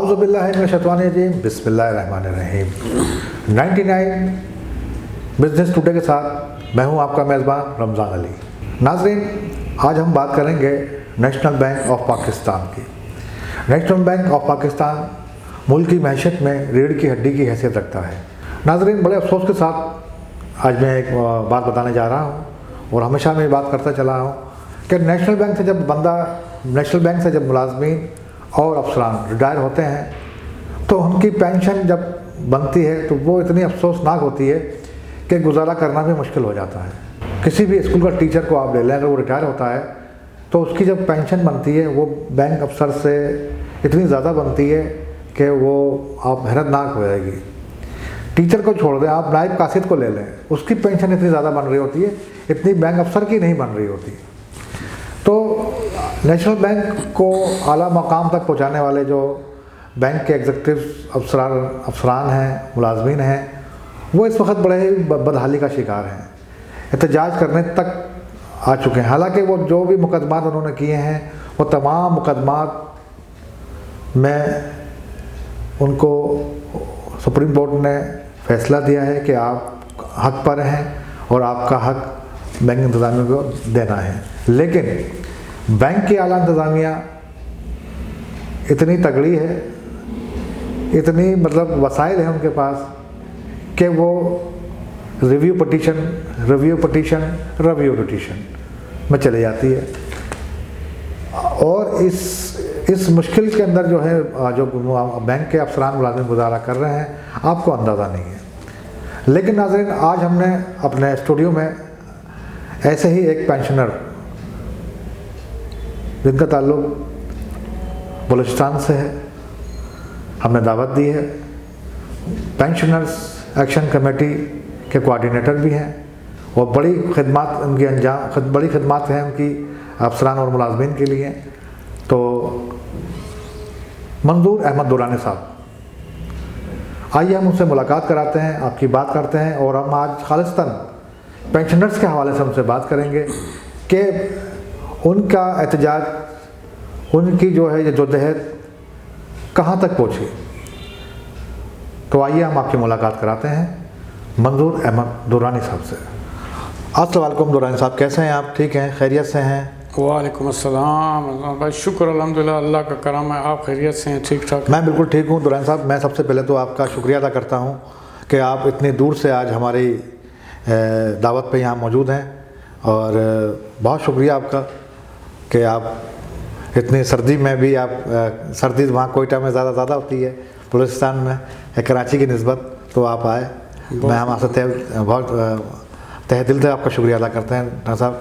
اعوذ باللہ من الشیطان الرجیم، بسم اللہ الرحمن الرحیم۔ 99 بزنس ٹوڈے کے ساتھ میں ہوں آپ کا میزبان رمضان علی۔ ناظرین، آج ہم بات کریں گے نیشنل بینک آف پاکستان کی۔ نیشنل بینک آف پاکستان ملک کی معیشت میں ریڑھ کی ہڈی کی حیثیت رکھتا ہے۔ ناظرین، بڑے افسوس کے ساتھ آج میں ایک بات بتانے جا رہا ہوں، اور ہمیشہ میں یہ بات کرتا چلا ہوں کہ نیشنل بینک سے جب ملازمین اور افسران ریٹائر ہوتے ہیں تو ان کی پینشن جب بنتی ہے تو وہ اتنی افسوسناک ہوتی ہے کہ گزارا کرنا بھی مشکل ہو جاتا ہے۔ کسی بھی اسکول کا ٹیچر کو آپ لے لیں، اگر وہ ریٹائر ہوتا ہے تو اس کی جب پینشن بنتی ہے وہ بینک افسر سے اتنی زیادہ بنتی ہے کہ وہ آپ حیرت ناک ہو جائے گی۔ ٹیچر کو چھوڑ دیں، آپ نائب قاصد کو لے لیں، اس کی پینشن اتنی زیادہ بن رہی ہوتی ہے، اتنی بینک افسر کی نہیں بن رہی ہوتی۔ تو نیشنل بینک کو اعلیٰ مقام تک پہنچانے والے جو بینک کے ایگزیکٹو افسران ہیں، ملازمین ہیں، وہ اس وقت بڑے بدحالی کا شکار ہیں، احتجاج کرنے تک آ چکے ہیں۔ حالانکہ وہ جو بھی مقدمات انہوں نے کیے ہیں وہ تمام مقدمات میں ان کو سپریم کورٹ نے فیصلہ دیا ہے کہ آپ حق پر ہیں اور آپ کا حق بینک انتظامیہ کو دینا ہے۔ لیکن بینک کی اعلیٰ انتظامیہ اتنی تگڑی ہے، اتنی وسائل ہیں ان کے پاس کہ وہ ریویو پٹیشن میں چلے جاتی ہے، اور اس مشکل کے اندر جو ہے جو بینک کے افسران ملازم گزارا کر رہے ہیں آپ کو اندازہ نہیں ہے۔ لیکن ناظرین، آج ہم نے اپنے اسٹوڈیو میں ایسے ہی ایک پینشنر جن کا تعلق بلوچستان سے ہے، ہم نے دعوت دی ہے۔ پینشنرز ایکشن کمیٹی کے کوآرڈینیٹر بھی ہیں، اور بڑی خدمات ہیں ان کی افسران اور ملازمین کے لیے۔ تو منظور احمد درانی صاحب، آئیے ہم ان سے ملاقات کراتے ہیں، آپ کی بات کرتے ہیں، اور ہم آج خالصتاً پینشنرز کے حوالے سے ہم سے بات کریں گے کہ ان کا احتجاج، ان کی جو ہے یہ جدوجہد کہاں تک پہنچی۔ تو آئیے ہم آپ کی ملاقات کراتے ہیں منظور احمد درانی صاحب سے۔ السلام علیکم درانی صاحب، کیسے ہیں آپ؟ ٹھیک ہیں؟ خیریت سے ہیں؟ وعلیکم السلام بھائی، شکر الحمدللہ، اللہ کا کرم ہے۔ آپ خیریت سے ہیں؟ ٹھیک ٹھاک؟ میں بالکل ٹھیک ہوں درانی صاحب۔ میں سب سے پہلے تو آپ کا شکریہ ادا کرتا ہوں کہ آپ اتنی دور سے آج ہماری دعوت پہ یہاں موجود ہیں، اور بہت شکریہ آپ کا کہ آپ اتنی سردی میں بھی سردی وہاں کوئٹہ میں زیادہ ہوتی ہے بلوچستان میں کراچی کی نسبت، تو آپ آئے۔ میں ہم آپ سے بہت تہ دل سے آپ کا شکریہ ادا کرتے ہیں ڈاکٹر صاحب۔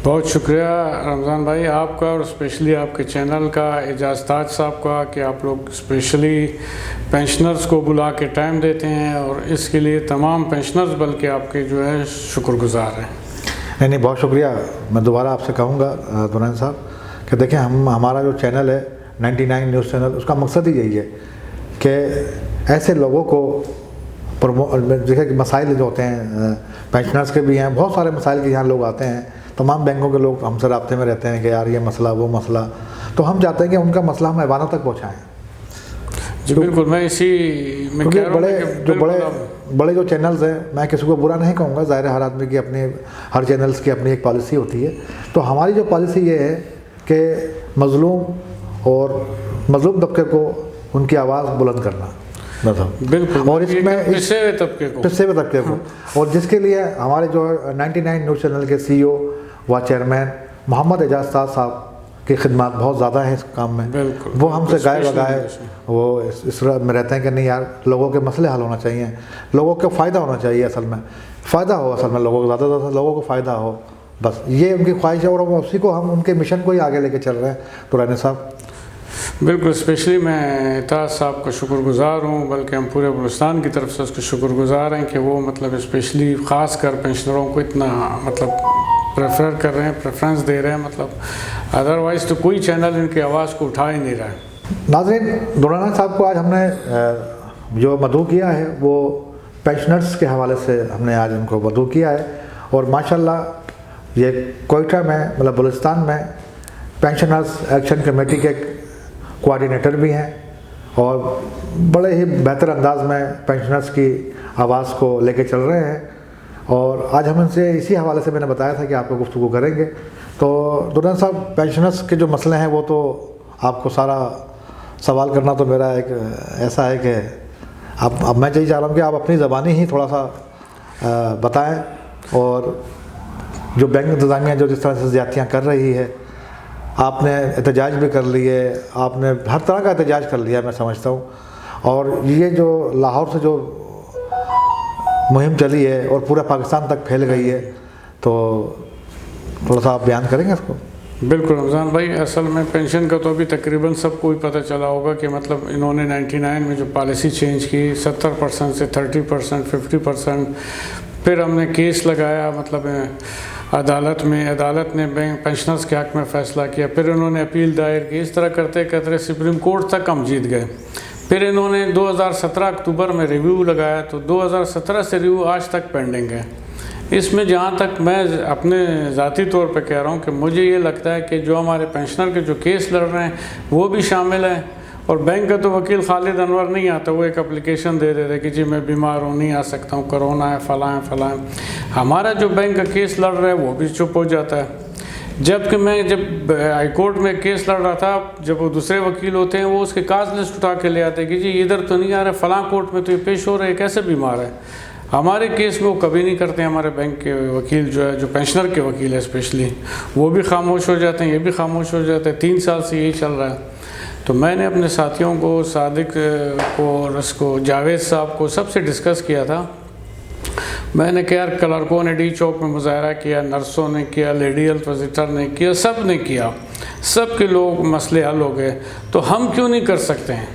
بہت شکریہ رمضان بھائی آپ کا، اور اسپیشلی آپ کے چینل کا، اعجاز تاج صاحب کا، کہ آپ لوگ اسپیشلی پینشنرز کو بلا کے ٹائم دیتے ہیں، اور اس کے لیے تمام پینشنرز بلکہ آپ کے جو ہے شکر گزار ہیں۔ نہیں، بہت شکریہ۔ میں دوبارہ آپ سے کہوں گا درانی صاحب کہ دیکھیں، ہمارا جو چینل ہے 99 نیوز چینل، اس کا مقصد ہی یہی ہے کہ ایسے لوگوں کو دیکھیں کہ مسائل جو ہوتے ہیں پینشنرز کے بھی ہیں، بہت سارے مسائل کے یہاں لوگ آتے ہیں، تمام بینکوں کے لوگ ہم سے رابطے میں رہتے ہیں کہ یار یہ مسئلہ وہ مسئلہ، تو ہم چاہتے ہیں کہ ان کا مسئلہ ہم ایوانوں تک پہنچائیں۔ جی بالکل، میں اسی میں کہہ رہا ہوں کہ بڑے جو چینلز ہیں، میں کسی کو برا نہیں کہوں گا، ظاہر ہر آدمی کی ہر چینلز کی اپنی ایک پالیسی ہوتی ہے۔ تو ہماری جو پالیسی یہ ہے کہ مظلوم طبقے کو ان کی آواز بلند کرنا، بالکل، اور اس میں پسے ہوئے طبقے کو، اور جس کے لیے ہمارے جو 99 نیوز چینل کے سی ای او و چیئرمین محمد اعجاز تاج صاحب کی خدمات بہت زیادہ ہیں اس کام میں۔ وہ ہم سے گائے بگائے وہ اس طرح میں رہتے ہیں کہ نہیں یار، لوگوں کے مسئلے حل ہونا چاہیے، لوگوں کو فائدہ ہونا چاہیے، اصل میں لوگوں کو زیادہ لوگوں کو فائدہ ہو، بس یہ ان کی خواہش ہے، اور اسی کو ہم ان کے مشن کو ہی آگے لے کے چل رہے ہیں۔ تو رانی صاحب بالکل، اسپیشلی میں تاج صاحب کا شکر گزار ہوں، بلکہ ہم پورے بلوچستان کی طرف سے اس کے شکر گزار ہیں کہ وہ اسپیشلی خاص کر پینشنروں کو اتنا پریفر کر رہے ہیں، پریفرنس دے رہے ہیں، ادروائز تو کوئی چینل ان کی آواز کو اٹھا ہی نہیں رہا ہے۔ ناظرین، درانی صاحب کو آج ہم نے جو مدعو کیا ہے وہ پینشنرز کے حوالے سے ہم نے آج ان کو مدعو کیا ہے، اور ماشاءاللہ یہ کوئٹہ میں بلوچستان میں پینشنرز ایکشن کمیٹی کے کوآرڈینیٹر بھی ہیں، اور بڑے ہی بہتر انداز میں پینشنرز کی آواز کو لے کے چل رہے ہیں، اور آج ہم ان سے اسی حوالے سے میں نے بتایا تھا کہ آپ کو گفتگو کریں گے۔ تو درانی صاحب، پینشنرز کے جو مسئلے ہیں وہ تو آپ کو سارا سوال کرنا تو میرا ایک ایسا ہے کہ اب میں یہی چاہ رہا ہوں کہ آپ اپنی زبانی ہی تھوڑا سا بتائیں، اور جو بینک انتظامیہ جو جس طرح سے زیادتیاں کر رہی ہے، آپ نے احتجاج بھی کر لیے، آپ نے ہر طرح کا احتجاج کر لیا میں سمجھتا ہوں، اور یہ جو لاہور سے جو مہم چلی ہے اور پورے پاکستان تک پھیل گئی ہے، تو تھوڑا سا آپ بیان کریں گے اس کو؟ بالکل رمضان بھائی، اصل میں پینشن کا تو ابھی تقریباً سب کو ہی پتہ چلا ہوگا کہ مطلب انہوں نے 99 میں جو پالیسی چینج کی 70% سے 30%، 50%، پھر ہم نے کیس لگایا مطلب عدالت میں، عدالت نے بینک پینشنرز کے حق میں فیصلہ کیا، پھر انہوں نے اپیل دائر کی، اس طرح کرتے کرتے سپریم کورٹ تک ہم جیت گئے۔ پھر انہوں نے 2017 اکتوبر میں ریویو لگایا، تو 2017 سے ریویو آج تک پینڈنگ ہے۔ اس میں جہاں تک میں اپنے ذاتی طور پہ کہہ رہا ہوں کہ مجھے یہ لگتا ہے کہ جو ہمارے پینشنر کے جو کیس لڑ رہے ہیں وہ بھی شامل ہیں، اور بینک کا تو وکیل خالد انور نہیں آتا، وہ ایک اپلیکیشن دے دیتے کہ جی میں بیمار ہوں، نہیں آ سکتا ہوں، کرونا ہے، فلاں ہے فلاں ہے۔ ہمارا جو بینک کا کیس لڑ رہا ہے وہ بھی چپ ہو جاتا ہے، جبکہ میں جب ہائی کورٹ میں کیس لڑ رہا تھا، جب وہ دوسرے وکیل ہوتے ہیں وہ اس کے کاز لسٹ اٹھا کے لے آتے کہ جی ادھر تو نہیں آ رہا، فلاں کورٹ میں تو یہ پیش ہو رہا ہے، کیسے بیمار ہے۔ ہمارے کیس میں وہ کبھی نہیں کرتے، ہمارے بینک کے وکیل جو ہے، جو پینشنر کے وکیل ہے اسپیشلی، وہ بھی خاموش ہو جاتے ہیں، یہ بھی خاموش ہو جاتے ہیں۔ 3 سال سے یہی چل رہا ہے۔ تو میں نے اپنے ساتھیوں کو، صادق کو اور اس کو جاوید صاحب کو سب سے ڈسکس کیا تھا۔ میں نے کہا یار کلرکوں نے ڈی چوک میں مظاہرہ کیا، نرسوں نے کیا، لیڈی ہیلتھ وزیٹر نے کیا، سب نے کیا، سب کے لوگ مسئلے حل ہو گئے، تو ہم کیوں نہیں کر سکتے ہیں؟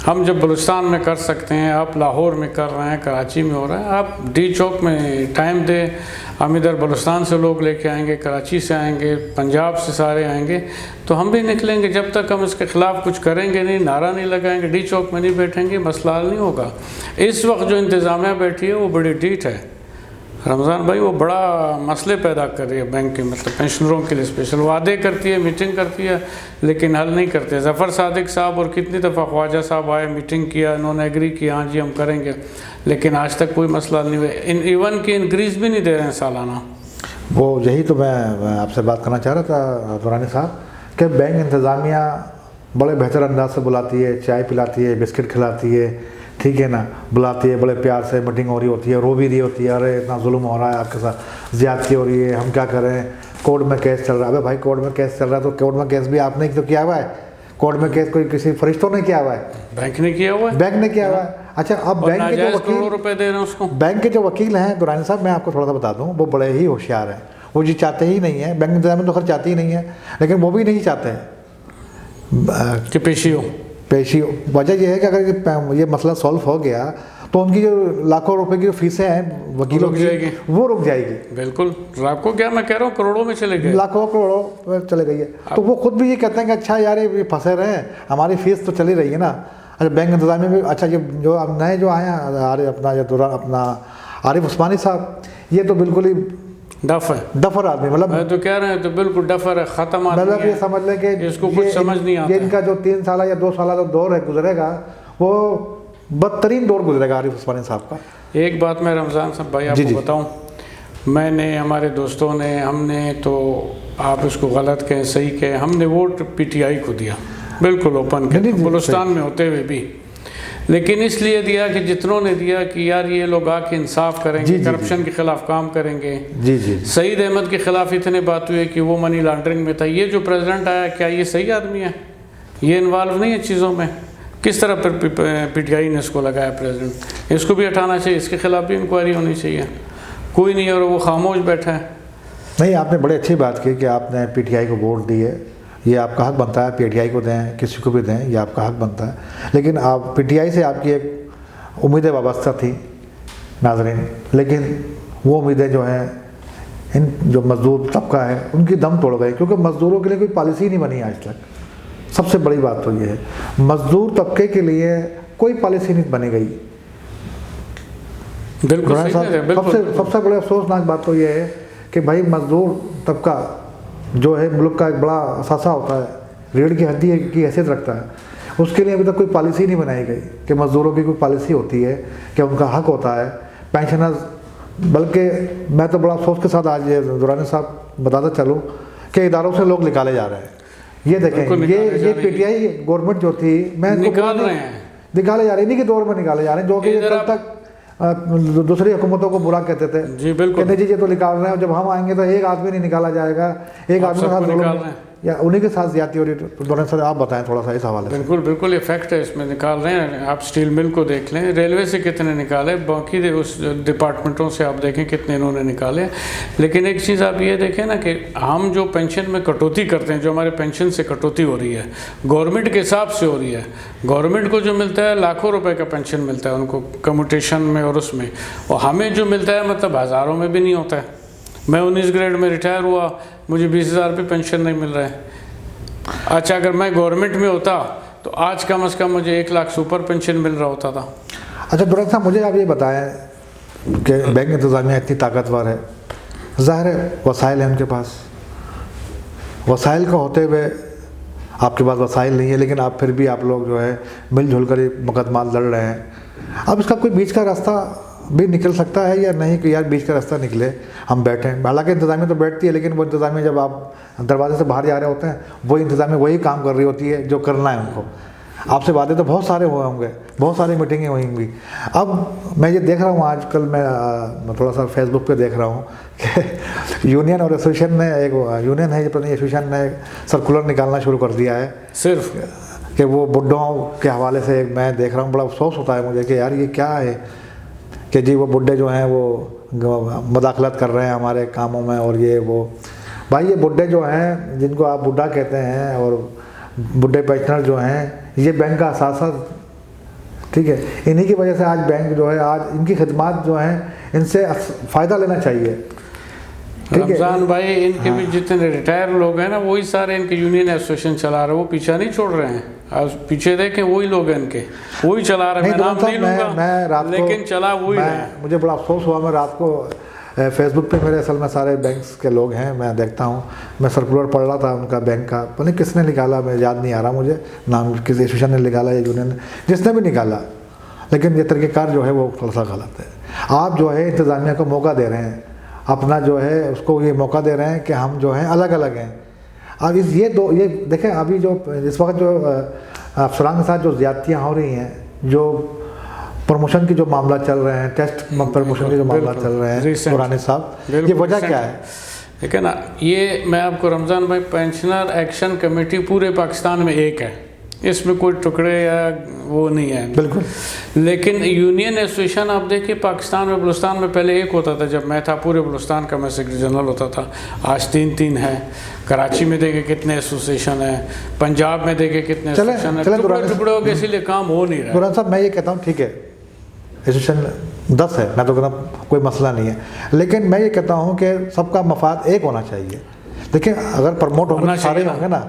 ہم جب بلوچستان میں کر سکتے ہیں، آپ لاہور میں کر رہے ہیں، کراچی میں ہو رہا ہے، آپ ڈی چوک میں ٹائم دیں، ہم ادھر بلوچستان سے لوگ لے کے آئیں گے، کراچی سے آئیں گے، پنجاب سے سارے آئیں گے، تو ہم بھی نکلیں گے۔ جب تک ہم اس کے خلاف کچھ کریں گے نہیں، نعرہ نہیں لگائیں گے، ڈی چوک میں نہیں بیٹھیں گے، مسئلہ حل نہیں ہوگا۔ اس وقت جو انتظامیہ بیٹھی ہے وہ بڑی ڈیٹ ہے رمضان بھائی، وہ بڑا مسئلے پیدا کر رہی ہے بینک کے، مطلب پینشنروں کے لیے اسپیشل، وعدے کرتی ہے، میٹنگ کرتی ہے، لیکن حل نہیں کرتے۔ ظفر صادق صاحب اور کتنی دفعہ خواجہ صاحب آئے، میٹنگ کیا، انہوں نے ایگری کیا، ہاں جی ہم کریں گے، لیکن آج تک کوئی مسئلہ نہیں ہوا۔ ایون کی انکریز بھی نہیں دے رہے ہیں سالانہ۔ وہ یہی تو میں آپ سے بات کرنا چاہ رہا تھا درانی صاحب، کہ بینک انتظامیہ بڑے بہتر انداز سے بلاتی ہے، چائے پلاتی ہے، بسکٹ کھلاتی ہے، ٹھیک ہے نا، بلاتی ہے بڑے پیار سے، میٹنگ ہو رہی ہوتی ہے، رو بھی رہی ہوتی ہے، ارے اتنا ظلم ہو رہا ہے آپ کے ساتھ، زیادتی ہو رہی ہے، ہم کیا کریں، کورٹ میں کیس چل رہا ہے۔ ابے بھائی کورٹ میں کیس چل رہا ہے تو کورٹ میں کیس بھی آپ نے تو کیا ہوا ہے، کورٹ میں کیس کوئی کسی فرشتوں نے کیا ہوا ہے، بینک نے کیا ہوا ہے، بینک نے کیا ہوا ہے۔ اچھا، اب بینک کے جو کروڑوں روپے دے رہے ہیں اس کو، بینک کے جو وکیل ہیں درانی صاحب، میں آپ کو تھوڑا سا بتا دوں، وہ بڑے ہی ہوشیار ہیں، وہ جی چاہتے ہی نہیں ہیں، بینک انتظامیہ تو خیر چاہتی ہی نہیں ہے، لیکن وہ بھی نہیں چاہتے کہ پیشی ہو۔ پیشی وجہ یہ ہے کہ اگر یہ مسئلہ سولو ہو گیا تو ان کی جو لاکھوں روپے کی فیسیں ہیں وکیلوں کی، وہ رک جائے گی۔ بالکل، لاکھوں کیا میں کہہ رہا ہوں، کروڑوں میں چلے گئے، لاکھوں کروڑوں چلے گئی ہے۔ تو وہ خود بھی یہ کہتے ہیں کہ اچھا یار یہ پھنسے رہے ہیں، ہماری فیس تو چلی رہی ہے نا۔ اچھا بینک انتظامیہ بھی، اچھا یہ جو نئے جو آئے ہیں اپنا عارف عثمانی صاحب، یہ تو بالکل ہی ڈفر آدمی، مطلب میں تو کہہ رہے ہیں تو بالکل ڈفر ہے، ختم آدمی مطلب یہ سمجھ لیں کہ اس کو کچھ سمجھ نہیں آتا۔ ان کا جو 3 سالہ یا 2 سالہ جو دور ہے گزرے گا، وہ بدترین دور گزرے گا عارف عثمانی صاحب کا۔ ایک بات میں رمضان صاحب بھائی آپ کو بتاؤں، میں نے، ہمارے دوستوں نے، ہم نے تو، آپ اس کو غلط کہیں صحیح کہیں، ہم نے ووٹ پی ٹی آئی کو دیا، بالکل اوپن کے، بلوچستان میں ہوتے ہوئے بھی، لیکن اس لیے دیا کہ جتنوں نے دیا کہ یار یہ لوگ آ کے انصاف کریں گے، کرپشن کے خلاف کام کریں گے۔ سعید احمد کے خلاف اتنے بات ہوئی کہ وہ منی لانڈرنگ میں تھا، یہ جو پریزیڈنٹ آیا کیا یہ صحیح آدمی ہے؟ یہ انوالو نہیں ہے چیزوں میں؟ کس طرح پی ٹی آئی نے اس کو لگایا پریزیڈنٹ؟ اس کو بھی ہٹانا چاہیے، اس کے خلاف بھی انکوائری ہونی چاہیے، کوئی نہیں، اور وہ خاموش بیٹھا ہے۔ نہیں، آپ نے بڑی اچھی بات کی کہ آپ نے پی ٹی آئی کو ووٹ دیے، یہ آپ کا حق بنتا ہے، پی ٹی آئی کو دیں، کسی کو بھی دیں، یہ آپ کا حق بنتا ہے، لیکن آپ پی ٹی آئی سے آپ کی ایک امیدیں وابستہ تھی ناظرین، لیکن وہ امیدیں جو ہیں ان جو مزدور طبقہ ہے ان کی دم توڑ گئی، کیونکہ مزدوروں کے لیے کوئی پالیسی نہیں بنی آج تک۔ سب سے بڑی بات تو یہ ہے، مزدور طبقے کے لیے کوئی پالیسی نہیں بنی گئی۔ بالکل سب سے بڑے افسوسناک بات تو یہ ہے کہ بھائی مزدور طبقہ جو ہے ملک کا ایک بڑا اثاثہ ہوتا ہے، ریڑھ کی ہڈی کی حیثیت رکھتا ہے، اس کے لیے ابھی تک کوئی پالیسی نہیں بنائی گئی کہ مزدوروں کی کوئی پالیسی ہوتی ہے کہ ان کا حق ہوتا ہے پینشنرز. بلکہ میں تو بڑا افسوس کے ساتھ آج یہ درانی صاحب بتاتا چلوں کہ اداروں سے لوگ نکالے جا رہے ہیں. یہ دیکھیں یہ پی ٹی آئی گورنمنٹ جو تھی میں نکال رہے ہیں, نکالے جا رہے ہیں, انہیں کے دور میں نکالے جا رہے ہیں جو کہ کل تک دوسری حکومتوں کو برا کہتے تھے. جی بالکل, کہ جی یہ تو نکال رہے ہیں, جب ہم آئیں گے تو ایک آدمی نہیں نکالا جائے گا, ایک آدمی کے ساتھ یا انہیں کے ساتھ زیادتی ہو رہی ہے. دونوں سر آپ بتائیں تھوڑا سا اس حوالے سے. بالکل بالکل افیکٹ ہے اس میں, نکال رہے ہیں. آپ اسٹیل مل کو دیکھ لیں, ریلوے سے کتنے نکالے, باقی اس ڈپارٹمنٹوں سے آپ دیکھیں کتنے انہوں نے نکالے. لیکن ایک چیز آپ یہ دیکھیں نا کہ ہم جو پینشن میں کٹوتی کرتے ہیں, جو ہمارے پینشن سے کٹوتی ہو رہی ہے گورنمنٹ کے حساب سے ہو رہی ہے. گورنمنٹ کو جو ملتا ہے لاکھوں روپے کا پینشن ملتا ہے ان کو کمیوٹیشن میں اور اس میں, اور ہمیں جو ملتا ہے مطلب ہزاروں میں بھی نہیں ہوتا ہے. میں 19 گریڈ میں ریٹائر ہوا, مجھے 20,000 روپے پینشن نہیں مل رہا ہے. اچھا اگر میں گورنمنٹ میں ہوتا تو آج کم از کم مجھے 1 لاکھ سپر پینشن مل رہا ہوتا تھا. اچھا درست صاحب مجھے آپ یہ بتائیں کہ بینک انتظامیہ اتنی طاقتور ہے, ظاہر ہے وسائل ہیں ان کے پاس, وسائل کا ہوتے ہوئے آپ کے پاس وسائل نہیں ہے, لیکن آپ پھر بھی آپ لوگ جو ہے مل جل کر مقدمات لڑ رہے ہیں. اب اس کا کوئی بیچ کا راستہ بھی نکل سکتا ہے یا نہیں کہ یار بیچ کا راستہ نکلے, ہم بیٹھیں. حالانکہ انتظامیہ تو بیٹھتی ہے, لیکن وہ انتظامیہ جب آپ دروازے سے باہر جا رہے ہوتے ہیں وہی انتظامیہ وہی کام کر رہی ہوتی ہے جو کرنا ہے ان کو. آپ سے وعدے تو بہت سارے ہوئے ہوں گے, بہت ساری میٹنگیں ہوئی ہوں گی. اب میں یہ دیکھ رہا ہوں آج کل میں تھوڑا سا فیس بک پہ دیکھ رہا ہوں کہ یونین اور ایسوسیشن نے, ایک یونین ہے ایسوسیشن نے سرکولر نکالنا شروع کر دیا ہے صرف کہ وہ بڈھوں کے حوالے سے. میں دیکھ رہا ہوں, بڑا افسوس ہوتا ہے مجھے کہ یار یہ کیا ہے کہ جی وہ بڈھے جو ہیں وہ مداخلت کر رہے ہیں ہمارے کاموں میں اور یہ وہ. بھائی یہ بڈھے جو ہیں جن کو آپ بڈھا کہتے ہیں اور بڈھے پینشنر جو ہیں یہ بینک کا اثاثہ, ٹھیک ہے, انہی کی وجہ سے آج بینک جو ہے آج ان کی خدمات جو ہیں ان سے فائدہ لینا چاہیے. رمضان بھائی ان کے بھی جتنے ریٹائر لوگ ہیں نا وہی سارے ان کے یونین ایسوسیشن چلا رہے ہیں, وہ پیچھا نہیں چھوڑ رہے ہیں. پیچھے دیکھیں وہی لوگ ہیں ان کے, وہی چلا رہے ہیں. میں نام نہیں لوں گا لیکن چلا وہی رہے ہیں. مجھے بڑا افسوس ہوا, میں رات کو فیس بک پہ میرے اصل میں سارے بینکس کے لوگ ہیں, میں دیکھتا ہوں, میں سرکولر پڑھ رہا تھا ان کا بینک کا, پتہ نہیں کس نے نکالا, میں یاد نہیں آ رہا مجھے نام, کس ایسوسیشن نے نکالا یا یونین نے, جس نے بھی نکالا. لیکن یہ طریقہ کار جو ہے وہ تھوڑا سا غلط ہے. آپ جو ہے انتظامیہ کو موقع دے رہے ہیں, اپنا جو ہے اس کو یہ موقع دے رہے ہیں کہ ہم جو ہیں الگ الگ ہیں. اب یہ دیکھیں ابھی جو اس وقت جو افسران کے ساتھ جو زیادتیاں ہو رہی ہیں, جو پروموشن کی جو معاملات چل رہے ہیں, ٹیسٹ پروموشن کے جو معاملات چل رہے ہیں قرآن صاحب, یہ وجہ کیا ہے؟ لیکن یہ میں آپ کو رمضان بھائی, پینشنر ایکشن کمیٹی پورے پاکستان میں ایک ہے, اس میں کوئی ٹکڑے یا وہ نہیں ہے بالکل. لیکن یونین ایسوسیشن آپ دیکھیں پاکستان میں بلوچستان میں پہلے ایک ہوتا تھا, جب میں تھا پورے بلوچستان کا میں سیکرٹری جنرل ہوتا تھا. آج 3 ہے. کراچی میں دیکھیں کتنے ایسوسیشن ہیں, پنجاب میں دیکھیں کتنے ایسوسیشن ہیں. ٹکڑے ہو کے اسی لیے کام ہو نہیں رہا. قرآن صاحب میں یہ کہتا ہوں ٹھیک ہے ایسوسیشن 10 ہے, میں تو کہتا ہوں کوئی مسئلہ نہیں ہے, لیکن میں یہ کہتا ہوں کہ سب کا مفاد ایک ہونا چاہیے. دیکھیں اگر پروموٹ ہوں گے سارے ہوں گے نا,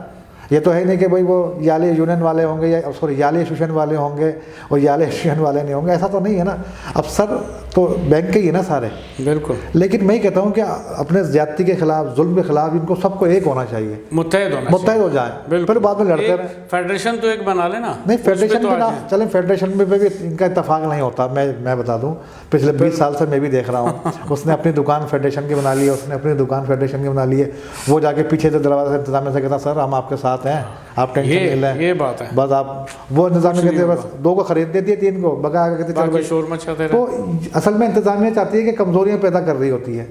یہ تو ہے نہیں کہ بھائی وہ یالے یونین والے ہوں گے یا سوری یالے ایسوسیشن والے ہوں گے اور یالے ایسوسیشن والے نہیں ہوں گے, ایسا تو نہیں ہے نا. افسر تو بینک کے ہی ہے نا سارے. بالکل. لیکن میں یہ کہتا ہوں کہ اپنے زیادتی کے خلاف, ظلم کے خلاف ان کو سب کو ایک ہونا چاہیے, متحد ہو جائیں, پھر بعد میں لڑتے رہیں. فیڈریشن تو ایک بنا لینا. نہیں فیڈریشن میں چلیں, فیڈریشن میں بھی ان کا اتفاق نہیں ہوتا. میں بتا دوں پچھلے 20 سال سے میں بھی دیکھ رہا ہوں, اس نے اپنی دکان فیڈریشن کی بنا لی ہے, اس نے اپنی دکان فیڈریشن کی بنا لی ہے. وہ جا کے پیچھے سے دروازے سے انتظامیہ سے کہتا سر ہم آپ کے ساتھ ہیں, آپ ٹینشن نہیں لیں. یہ بات ہے. بس آپ وہ انتظامیہ کہتے ہیں بس 2 کو خرید دیتی ہے 3 کو بقا کہتے چل بھائی شور مچاتے رہے. تو اصل میں انتظامیہ چاہتی ہے کہ کمزوریاں پیدا کر رہی ہوتی ہے,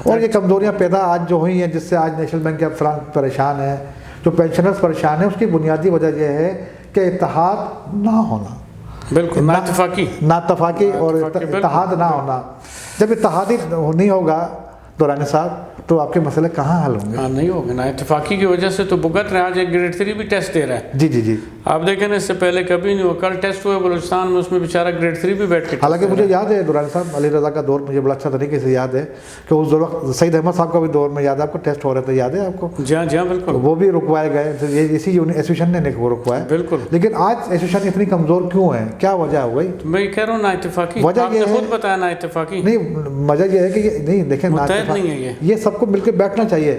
اور یہ کمزوریاں پیدا آج جو ہوئی ہیں جس سے آج نیشنل بینک کے افسران پریشان ہیں, جو پینشنرز پریشان ہیں, اس کی بنیادی وجہ یہ ہے کہ اتحاد نہ ہونا. بالکل. ناتفاقی اور اتحاد نہ ہونا. جب اتحادی نہیں ہوگا دورانی صاحب تو آپ کے مسئلے کہاں حل ہوں گے؟ نہیں ہوگا نا. اتفاقی کی وجہ سے تو بھگت رہے. آج ایک گریڈ 3 بھی ٹیسٹ دے رہا ہے. جی آپ دیکھیں نا, اس سے پہلے کبھی نہیں ہوا. کل ٹیسٹ ہوئے بلوچستان میں, اس میں بیچارہ گریڈ 3 بھی بیٹھ کے. حالانکہ مجھے یاد ہے دورانی صاحب علی رضا کا دور مجھے بڑا اچھا طریقے سے یاد ہے کہ اس وقت سعید احمد صاحب کا بھی دور میں یاد ہے آپ کو, ٹیسٹ ہو رہے تھے, یاد ہے آپ کو؟ جی ہاں بالکل. وہ بھی رکوائے گئے, اسی ایسوسیشن نے وہ رکوائے. بالکل. لیکن آج ایسوسیشن اتنی کمزور کیوں ہے, کیا وجہ ہو گئی؟ میں کہہ رہا ہوں نا اتفاقی. وجہ یہ ہے, خود بتایا نا اتفاقی نہیں وجہ یہ ہے کہ نہیں دیکھیں نہیں ہے یہ سب کو مل کے بیٹھنا چاہیے.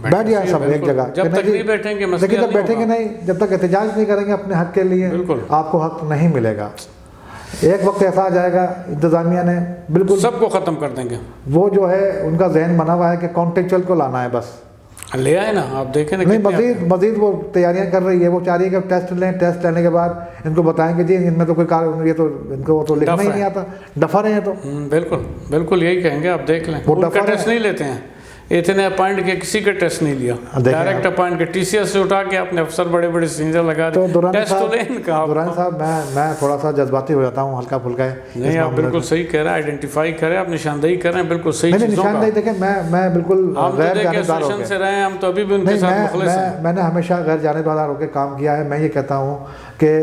بیٹھ جائیں سب ایک جگہ. جب تک نہیں بیٹھیں گے لیکن جب بیٹھیں گے نہیں, جب تک احتجاج نہیں کریں گے اپنے حق کے لیے, آپ کو حق نہیں ملے گا. ایک وقت ایسا آ جائے گا انتظامیہ نے بالکل سب کو ختم کر دیں گے. وہ جو ہے ان کا ذہن بنا ہوا ہے کہ کانٹیکچوئل کو لانا ہے بس. لے آئے نا, آپ دیکھیں نا. نہیں, مزید وہ تیاریاں کر رہی ہے. وہ چاہ رہی ہے کہ ٹیسٹ لیں, ٹیسٹ لینے کے بعد ان کو بتائیں کہ جی ان میں تو کوئی یہ تو ان کو تو لکھنا ہی نہیں آتا, ڈفر ہیں. تو بالکل بالکل یہی کہیں گے. آپ دیکھ لیں, ان کا ٹیسٹ نہیں لیتے ہیں. اتنے اپوائنٹ کے کسی کا ٹیسٹ نہیں لیا, ڈائریکٹ اپوائنٹ کے ٹی سی ایس سے اٹھا کے اپنے افسر بڑے بڑے سینئر لگا دے. دورانی صاحب میں تھوڑا سا جذباتی ہو جاتا ہوں, ہلکا پھلکا ہے. نہیں, آپ بالکل صحیح کہہ رہے ہیں, آئیڈینٹیفائی کریں, آپ نشاندہی کریں بالکل صحیح چیزوں کا. نشاندہی دیکھیں, میں بالکل غیر جانبدار ہو سے رہے ہیں, ہم تو ابھی بھی ان کے ساتھ مخلص ہیں. میں نے ہمیشہ غیر جانبدار ہو کے کام کیا ہے. میں یہ کہتا ہوں کہ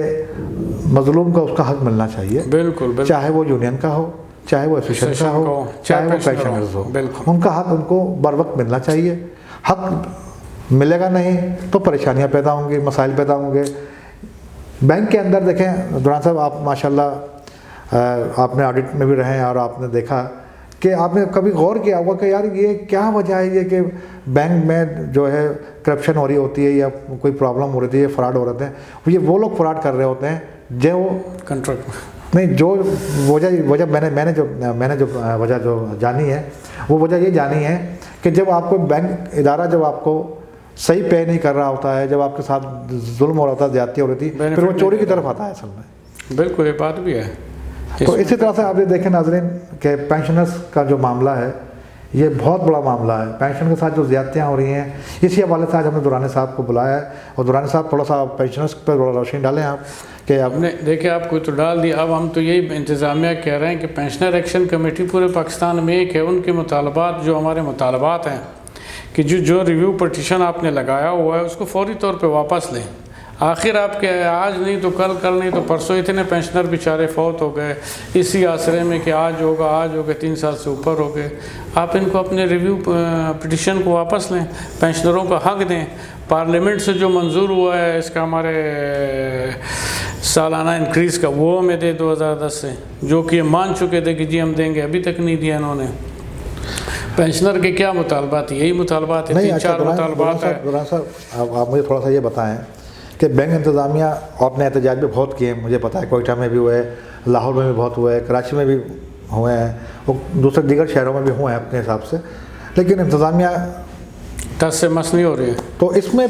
مظلوم کو اس کا حق ملنا چاہیے. بالکل, چاہے وہ یونین کا ہو, چاہے وہ ایسوسیشن کا ہو, چاہے وہ پینشنرز ہو, ان کا حق ان کو بر وقت ملنا چاہیے. حق ملے گا نہیں تو پریشانیاں پیدا ہوں گی, مسائل پیدا ہوں گے. بینک کے اندر دیکھیں دوران صاحب, آپ ماشاءاللہ آپ نے آڈٹ میں بھی رہے ہیں اور آپ نے دیکھا کہ آپ نے کبھی غور کیا ہوگا کہ یار یہ کیا وجہ ہے یہ کہ بینک میں جو ہے کرپشن ہو رہی ہوتی ہے یا کوئی پرابلم ہو رہی ہے, فراڈ ہو رہے ہیں. یہ وہ لوگ فراڈ کر رہے ہوتے ہیں جو کنٹریکٹ نہیں, جو وجہ میں نے جو وجہ جو جانی ہے, وہ وجہ یہ جانی ہے کہ جب آپ کو بینک ادارہ جب آپ کو صحیح پے نہیں کر رہا ہوتا ہے, جب آپ کے ساتھ ظلم ہو رہا ہوتا ہے, زیادتی ہو رہی تھی, پھر وہ چوری کی طرف آتا ہے اصل میں. بالکل, یہ بات بھی ہے. تو اسی طرح سے آپ یہ دیکھیں ناظرین کہ پینشنرز کا جو معاملہ ہے یہ بہت بڑا معاملہ ہے. پینشن کے ساتھ جو زیادتیاں ہو رہی ہیں, اسی حوالے سے آج ہم نے دورانی صاحب کو بلایا ہے. اور دورانی صاحب تھوڑا سا پینشنرز پر روشنی ڈالیں آپ کہ آپ نے دیکھیں, آپ کو تو ڈال دی. اب ہم تو یہی انتظامیہ کہہ رہے ہیں کہ پینشنر ایکشن کمیٹی پورے پاکستان میں ایک ہے, ان کے مطالبات جو ہمارے مطالبات ہیں کہ جو ریویو پٹیشن آپ نے لگایا ہوا ہے اس کو فوری طور پہ واپس لیں. آخر آپ کے آج نہیں تو کل نہیں تو پرسوں اتنے پینشنر بیچارے فوت ہو گئے اسی آسرے میں کہ آج ہوگا 3 سال سے اوپر ہو گئے. آپ ان کو اپنے ریویو پٹیشن کو واپس لیں, پینشنروں کا حق دیں. پارلیمنٹ سے جو منظور ہوا ہے اس کا ہمارے سالانہ انکریز کا, وہ ہمیں دے 2010 سے, جو کہ مان چکے تھے کہ جی ہم دیں گے, ابھی تک نہیں دیا انہوں نے. پینشنر کے کیا مطالبات ہیں؟ یہی مطالبات ہیں, 3-4 مطالبات ہیں. دوران صاحب آپ مجھے تھوڑا سا یہ بتائیں کہ بینک انتظامیہ آپ نے احتجاج بھی بہت کیے ہیں, مجھے پتا ہے کوئٹہ میں بھی ہوئے, لاہور میں بھی بہت ہوئے ہیں, کراچی میں بھی ہوئے ہیں, وہ دوسرے دیگر شہروں میں بھی ہوئے ہیں اپنے حساب سے, لیکن انتظامیہ ٹس سے مس نہیں ہو رہی ہے. تو اس میں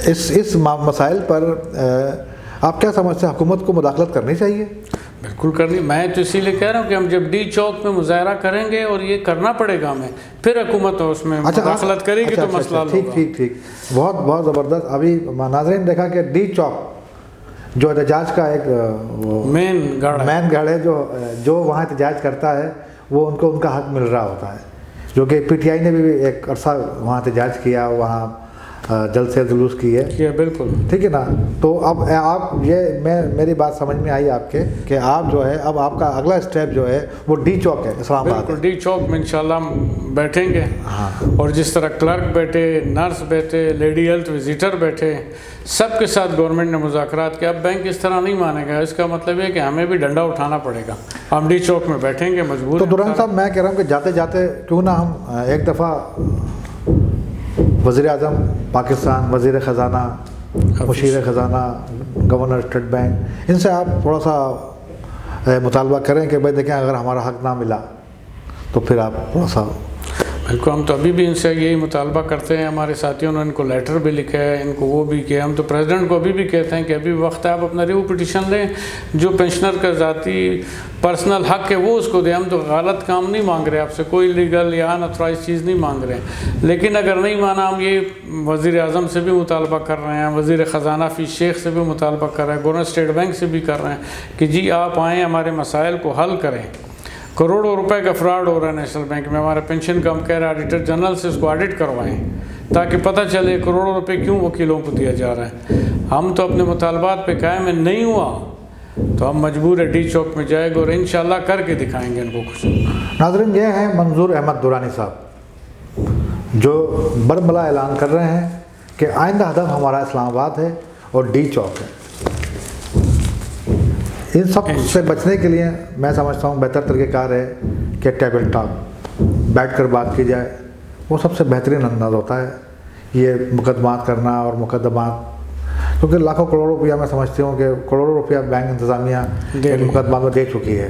اس مسائل پر آپ کیا سمجھتے ہیں, حکومت کو مداخلت کرنی چاہیے؟ بالکل کرنی. میں تو اسی لیے کہہ رہا ہوں کہ ہم جب ڈی چوک میں مظاہرہ کریں گے اور یہ کرنا پڑے گا ہمیں, پھر حکومت اس میں مداخلت کرے گی تو مسئلہ حل ہوگا. ٹھیک, بہت زبردست. ابھی ناظرین دیکھا کہ ڈی چوک جو احتجاج کا ایک مین گڑھ ہے, جو وہاں احتجاج کرتا ہے وہ ان کو ان کا حق مل رہا ہوتا ہے, جو کہ پی ٹی آئی نے بھی ایک عرصہ وہاں احتجاج کیا, وہاں جلد سے جلوس کی ہے. بالکل ٹھیک ہے نا. تو اب آپ یہ میری بات سمجھ میں آئی آپ کے کہ آپ جو ہے اب آپ کا اگلا اسٹیپ جو ہے وہ ڈی چوک ہے, اسلام آباد. بالکل, ڈی چوک میں انشاءاللہ ہم بیٹھیں گے. اور جس طرح کلرک بیٹھے, نرس بیٹھے, لیڈی ہیلتھ وزیٹر بیٹھے, سب کے ساتھ گورنمنٹ نے مذاکرات کیا. اب بینک اس طرح نہیں مانے گا, اس کا مطلب ہے کہ ہمیں بھی ڈنڈا اٹھانا پڑے گا. ہم ڈی چوک میں بیٹھیں گے مجبور. تو دوران صاحب میں کہہ رہا ہوں کہ جاتے جاتے کیوں نہ ہم ایک دفعہ وزیر اعظم پاکستان, وزیر خزانہ, مشیر خزانہ, گورنر اسٹیٹ بینک, ان سے آپ تھوڑا سا مطالبہ کریں کہ بھائی دیکھیں اگر ہمارا حق نہ ملا تو پھر آپ تھوڑا سا. بالکل, ہم تو ابھی بھی ان سے یہی مطالبہ کرتے ہیں. ہمارے ساتھیوں نے ان کو لیٹر بھی لکھا ہے, ان کو وہ بھی کیا. ہم تو پریزیڈنٹ کو ابھی بھی کہتے ہیں کہ ابھی وقت ہے, آپ اپنا ریویو پٹیشن لیں, جو پینشنر کا ذاتی پرسنل حق ہے وہ اس کو دیں. ہم تو غلط کام نہیں مانگ رہے آپ سے, کوئی لیگل یا انتھرائز چیز نہیں مانگ رہے. لیکن اگر نہیں مانا, ہم یہ وزیر اعظم سے بھی مطالبہ کر رہے ہیں, وزیر خزانہ فی شیخ سے بھی مطالبہ کر رہے ہیں, گورنر اسٹیٹ بینک سے بھی کر رہے ہیں کہ جی آپ آئیں, ہمارے مسائل کو حل کریں. کروڑوں روپے کا فراڈ ہو رہا ہے نیشنل بینک میں. ہمارے پینشن کا ہم کہہ رہے ہیں آڈیٹر جنرل سے اس کو آڈٹ کروائیں تاکہ پتہ چلے کروڑوں روپے کیوں وکیلوں کو دیا جا رہا ہے. ہم تو اپنے مطالبات پہ قائم ہے, نہیں ہوا تو ہم مجبور ہے ڈی چوک میں جائے گا اور انشاءاللہ کر کے دکھائیں گے ان کو کچھ. ناظرین, یہ ہیں منظور احمد دورانی صاحب, جو برملا اعلان کر رہے ہیں کہ آئندہ ہدف ہمارا اسلام آباد ہے اور ڈی چوک ہے. ان سب سے بچنے کے لیے میں سمجھتا ہوں بہتر طریقہ کار ہے کہ ٹیبل ٹاک, بیٹھ کر بات کی جائے, وہ سب سے بہترین انداز ہوتا ہے یہ مقدمات کرنا اور مقدمات، کیونکہ لاکھوں کروڑوں روپیہ میں سمجھتی ہوں کہ کروڑوں روپیہ بینک انتظامیہ ان مقدمات میں دے چکی ہے،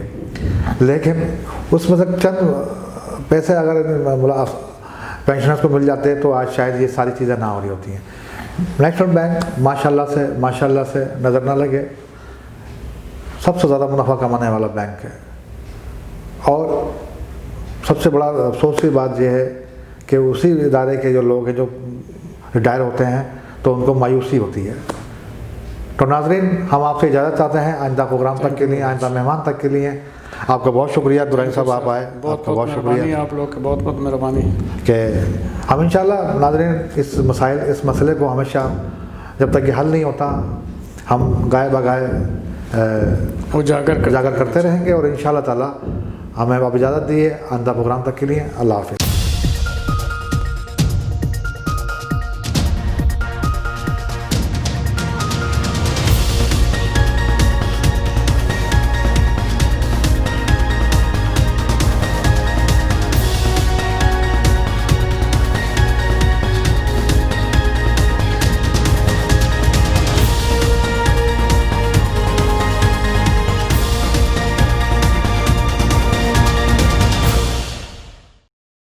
لیکن اس میں سے چند پیسے اگر پینشنرز کو مل جاتے تو آج شاید یہ ساری چیزیں نہ ہو رہی ہوتی ہیں۔ نیشنل بینک ماشاءاللہ سے نظر نہ لگے سب سے زیادہ منافع کمانے والا بینک ہے، اور سب سے بڑا افسوس کی بات یہ ہے کہ اسی ادارے کے جو لوگ ہیں جو ریٹائر ہوتے ہیں تو ان کو مایوسی ہوتی ہے۔ تو ناظرین، ہم آپ سے اجازت چاہتے ہیں آئندہ پروگرام تک کے لیے، آئندہ مہمان تک کے لیے۔ آپ کا بہت شکریہ درانی صاحب، آپ آئے، آپ کا بہت شکریہ، آپ لوگ کی بہت بہت مہربانی کہ ہم انشاءاللہ ناظرین اس مسئلے کو ہمیشہ جب تک یہ حل نہیں ہوتا ہم گائے بگائے اجاگر کرتے رہیں گے، اور انشاءاللہ تعالی ہمیں آپ اجازت دیے آئندہ پروگرام تک کے لیے۔ اللہ حافظ۔